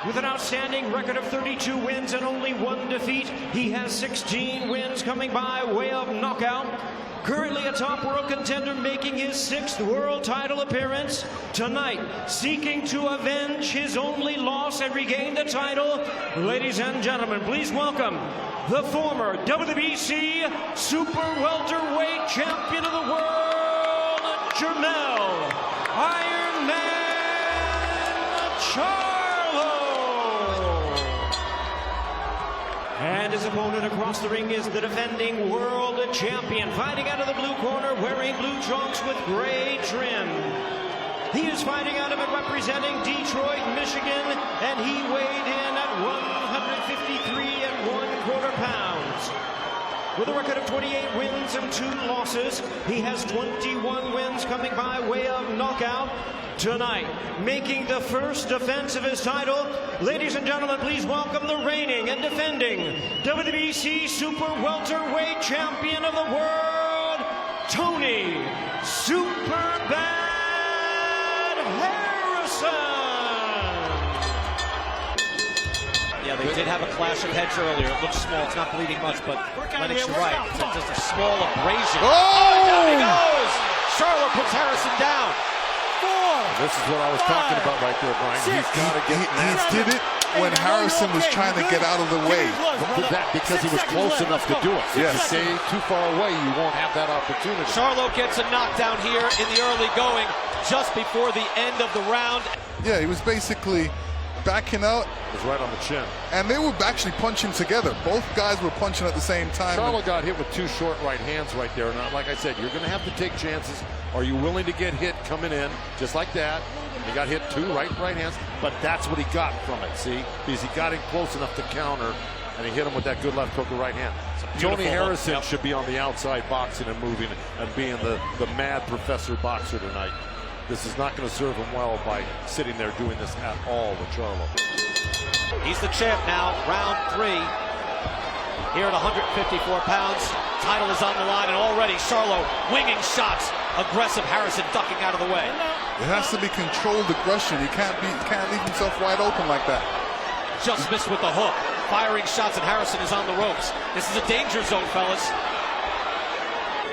With an outstanding record of 32 wins and only 1 defeat, he has 16 wins coming by way of knockout. Currently a top world contender, making his 6th world title appearance. Tonight, seeking to avenge his only loss and regain the title. Ladies and gentlemen, please welcome the former WBC Super Welterweight Champion of the World, Jermell, Iron Man Charlo. And his opponent across the ring is the defending world champion, fighting out of the blue corner, wearing blue trunks with gray trim. He is fighting out of it representing Detroit, Michigan, and he weighed in at 153 1/4 pounds. With a record of 28 wins and 2 losses, he has 21 wins coming by way of knockout. Tonight, making the first defense of his title, ladies and gentlemen, please welcome the reigning and defending WBC Super Welterweight Champion of the World, Tony Superbad Harrison. Yeah, they did have a clash of heads earlier. It looks small. It's not bleeding much, but Lennox, you're right. It's just a small abrasion. Oh! Down he goes! Charlo puts Harrison down. 4. This is what I was talking about right there, Brian. He's got to get He did it when Harrison was trying to get out of the way. Because he was close enough to do it. Yes. If you stay too far away, you won't have that opportunity. Charlo gets a knockdown here in the early going, just before the end of the round. Yeah, he was basically backing out. It was right on the chin. And they were actually punching together. Both guys were punching at the same time. Charlo got hit with 2 short right hands right there. And like I said, you're going to have to take chances. Are you willing to get hit coming in just like that? He got hit 2 right hands, but that's what he got from it, see? Because he got in close enough to counter, and he hit him with that good left hook with right hand. Tony Harrison should be on the outside boxing and moving and being the mad professor boxer tonight. This is not going to serve him well by sitting there doing this at all with Charlo. He's the champ now, round 3. Here at 154 pounds, title is on the line, and already Charlo winging shots. Aggressive Harrison ducking out of the way. It has to be controlled aggression. You can't leave himself wide open like that. Just missed with the hook. Firing shots, and Harrison is on the ropes. This is a danger zone, fellas.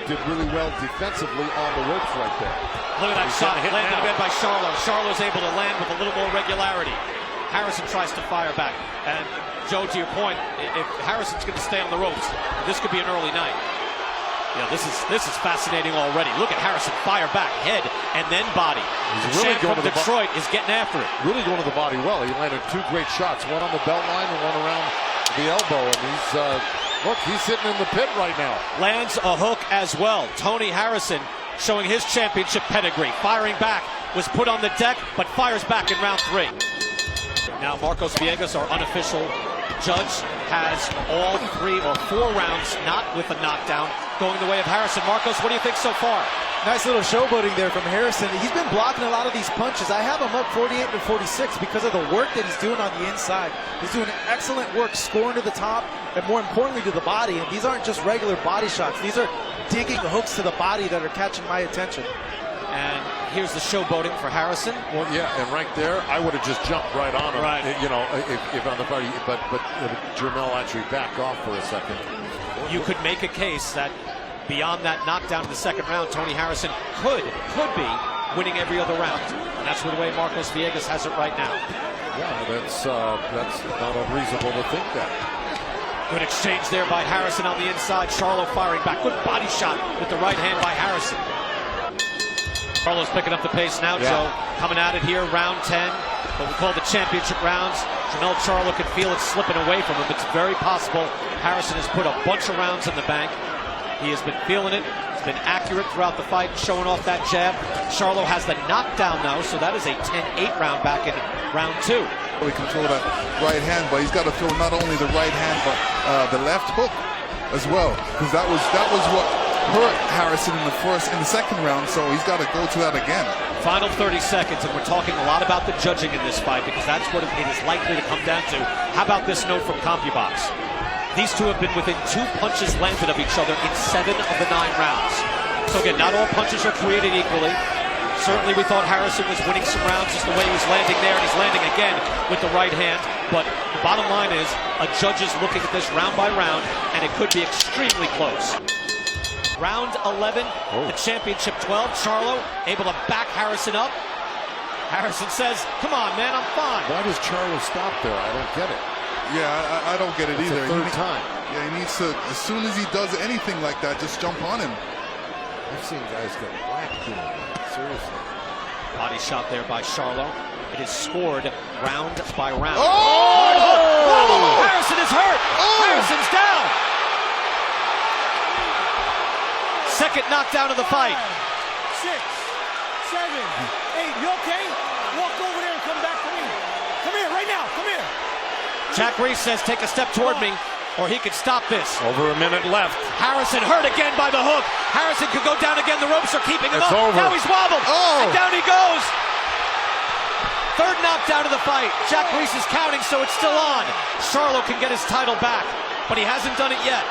Did really well defensively on the ropes right there. Look at that shot, landed again by Charlo. Charlo's able to land with a little more regularity. Harrison tries to fire back. And Joe, to your point, if Harrison's going to stay on the ropes, this could be an early night. Yeah, this is fascinating already. Look at Harrison fire back, head, and then body. He's really going to Detroit is getting after it. Really going to the body well. He landed 2 great shots, one on the belt line and one around the elbow. And he's look, he's sitting in the pit right now. Lands a hook as well. Tony Harrison showing his championship pedigree. Firing back, was put on the deck, but fires back in round 3. Now Marcos Villegas, our unofficial judge, has all 3 or 4 rounds, not with a knockdown, going the way of Harrison. Marcos, what do you think so far? Nice little showboating there from Harrison. He's been blocking a lot of these punches. I have him up 48-46 because of the work that he's doing on the inside. He's doing excellent work scoring to the top and, more importantly, to the body. And these aren't just regular body shots. These are digging hooks to the body that are catching my attention. And here's the showboating for Harrison. Well, yeah, and right there, I would have just jumped right on him. Right. You know, if on the body, but Jermell actually backed off for a second. You could make a case that beyond that knockdown in the 2nd round, Tony Harrison could be winning every other round. And that's the way Marcos Villegas has it right now. Yeah, that's not unreasonable to think that. Good exchange there by Harrison on the inside. Charlo firing back. Good body shot with the right hand by Harrison. Charlo's picking up the pace now, Joe. Coming at it here, round 10. What we call the championship rounds. Jermell Charlo can feel it slipping away from him. It's very possible Harrison has put a bunch of rounds in the bank. He has been feeling it. He's been accurate throughout the fight, showing off that jab. Charlo has the knockdown now, so that is a 10-8 round back in round 2. He controlled that right hand, but he's got to throw not only the right hand, but the left hook as well, because that was what hurt Harrison in the 2nd round, so he's got to go to that again. Final 30 seconds, and we're talking a lot about the judging in this fight because that's what it is likely to come down to. How about this note from CompuBox? These two have been within 2 punches landed of each other in 7 of the 9 rounds. So again, not all punches are created equally. Certainly we thought Harrison was winning some rounds just the way he was landing there, and he's landing again with the right hand. But the bottom line is, a judge is looking at this round by round, and it could be extremely close. Round 11, the championship 12. Charlo able to back Harrison up. Harrison says, come on, man, I'm fine. Why does Charlo stop there? I don't get it. Yeah, I don't get it either. The third time. Yeah, he needs to, as soon as he does anything like that, just jump on him. I've seen guys get whacked doing that. Seriously. Body shot there by Charlo. It is scored round by round. Oh! Harrison is hurt. Oh! Harrison's down. Second knockdown of the fight. 6, 7, 8. You okay? Walk over there and come back to me. Come here right now. Come here. Jack Reese says, take a step toward me, or he could stop this. Over a minute left. Harrison hurt again by the hook. Harrison could go down again. The ropes are keeping him It's up. over. Now he's wobbled. Oh. And down he goes. Third knockdown of the fight. Jack Reese is counting, so it's still on. Charlo can get his title back, but he hasn't done it yet.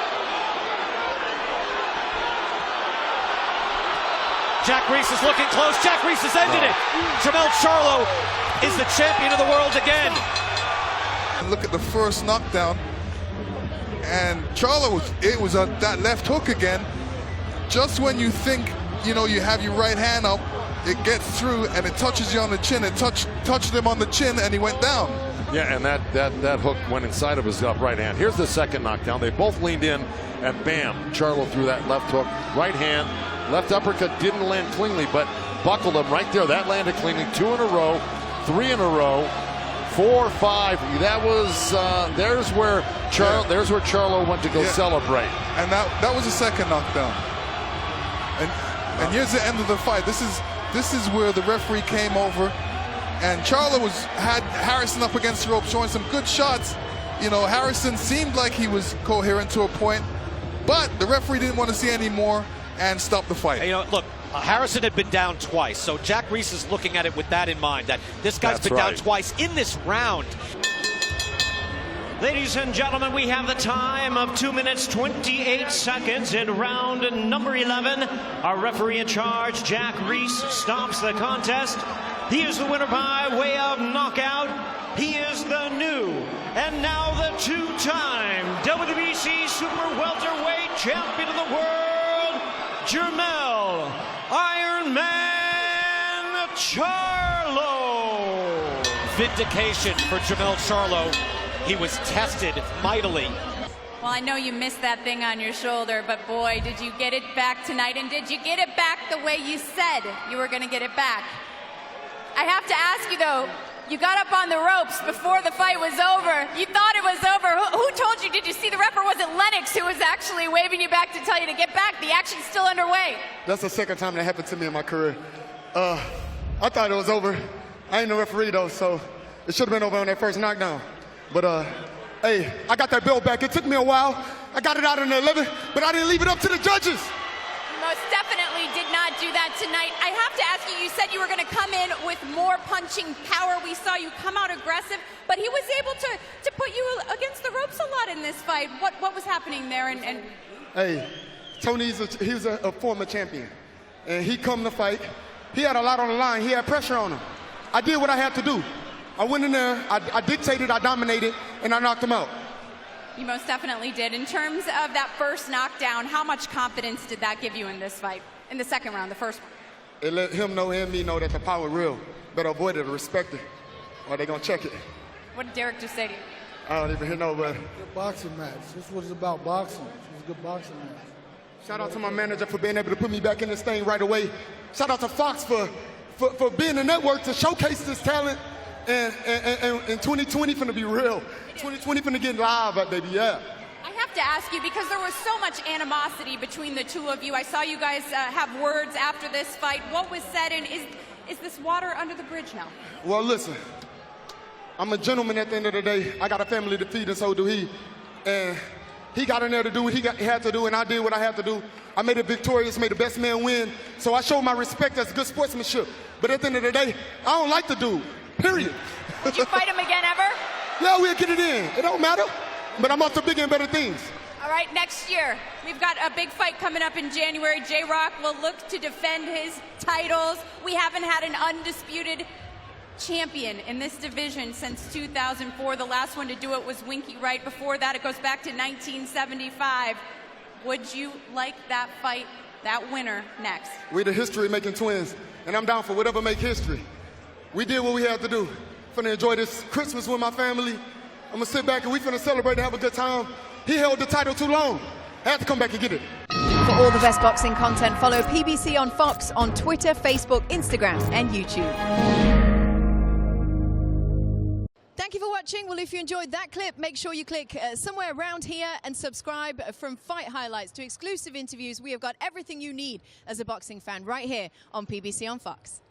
Jack Reese is looking close. Jack Reese has ended it. Jermell Charlo is the champion of the world again. Look at the first knockdown, and Charlo, it was that left hook again. Just when you think, you know, you have your right hand up, it gets through and it touches you on the chin. It touched him on the chin and he went down. Yeah, and that hook went inside of his right hand. Here's the second knockdown. They both leaned in, and bam, Charlo threw that left hook. Right hand, left uppercut didn't land cleanly, but buckled him right there. That landed cleanly. 2 in a row, 3 in a row. 4, 5. That was there's where Charlo went to go celebrate. And that was the second knockdown. And here's the end of the fight. This is where the referee came over, and Charlo had Harrison up against the rope, showing some good shots. You know, Harrison seemed like he was coherent to a point, but the referee didn't want to see any more and stopped the fight. You know, look. Harrison had been down twice, so Jack Reese is looking at it with that in mind, that this guy's been down twice in this round. Ladies and gentlemen, we have the time of 2 minutes 28 seconds in round number 11. Our referee in charge, Jack Reese, stops the contest. He is the winner by way of knockout. He is the new and now the 2-time WBC Super Welterweight Champion of the World, Jermell Iron Man Charlo. Vindication for Jermell Charlo. He was tested mightily. Well, I know you missed that thing on your shoulder, but boy, did you get it back tonight, and did you get it back the way you said you were going to get it back? I have to ask you, though, you got up on the ropes before the fight was over. You thought it was over. Who told you? Did you see the ref, or was it Lennox who was actually waving you back to tell you to get back? The action's still underway. That's the second time that happened to me in my career. I thought it was over. I ain't no referee, though, so it should have been over on that first knockdown. But, hey, I got that belt back. It took me a while. I got it out in the 11th, but I didn't leave it up to the judges. Most definitely did not do that tonight. I have to ask you, you said you were going to come in with more punching power. We saw you come out aggressive, but he was able to put you against the ropes a lot in this fight. What was happening there? And Hey, Tony, he was a former champion, and he come to fight. He had a lot on the line. He had pressure on him. I did what I had to do. I went in there, I dictated, I dominated, and I knocked him out. You most definitely did. In terms of that first knockdown, how much confidence did that give you in this fight, in the second round, the first one? It let him know and me know that the power real. Better avoid it or respect it, or they gonna check it. What did Derek just say to you? I don't even hear no, but Good boxing match. This is what it's about, boxing. It's a good boxing match. shout out to my manager for being able to put me back in this thing right away. Shout out to Fox for being the network to showcase this talent. And 2020 finna be real. 2020 finna get live, baby, yeah. I have to ask you, because there was so much animosity between the two of you. I saw you guys have words after this fight. What was said, and is this water under the bridge now? Well, listen, I'm a gentleman at the end of the day. I got a family to feed, and so do he. And he got in there to do what he had to do, and I did what I had to do. I made it victorious, made the best man win. So I showed my respect as good sportsmanship. But at the end of the day, I don't like the dude. Period. Would you fight him again ever? Yeah, we'll get it in. It don't matter. But I'm up to bigger and better things. All right, next year, we've got a big fight coming up in January. J-Rock will look to defend his titles. We haven't had an undisputed champion in this division since 2004. The last one to do it was Winky Wright. Before that, it goes back to 1975. Would you like that fight, that winner, next? We're the history-making twins, and I'm down for whatever make history. We did what we had to do. Finna enjoy this Christmas with my family. I'm gonna sit back and we finna celebrate and have a good time. He held the title too long. I have to come back and get it. For all the best boxing content, follow PBC on Fox on Twitter, Facebook, Instagram, and YouTube. Thank you for watching. Well, if you enjoyed that clip, make sure you click somewhere around here and subscribe. From fight highlights to exclusive interviews, we have got everything you need as a boxing fan right here on PBC on Fox.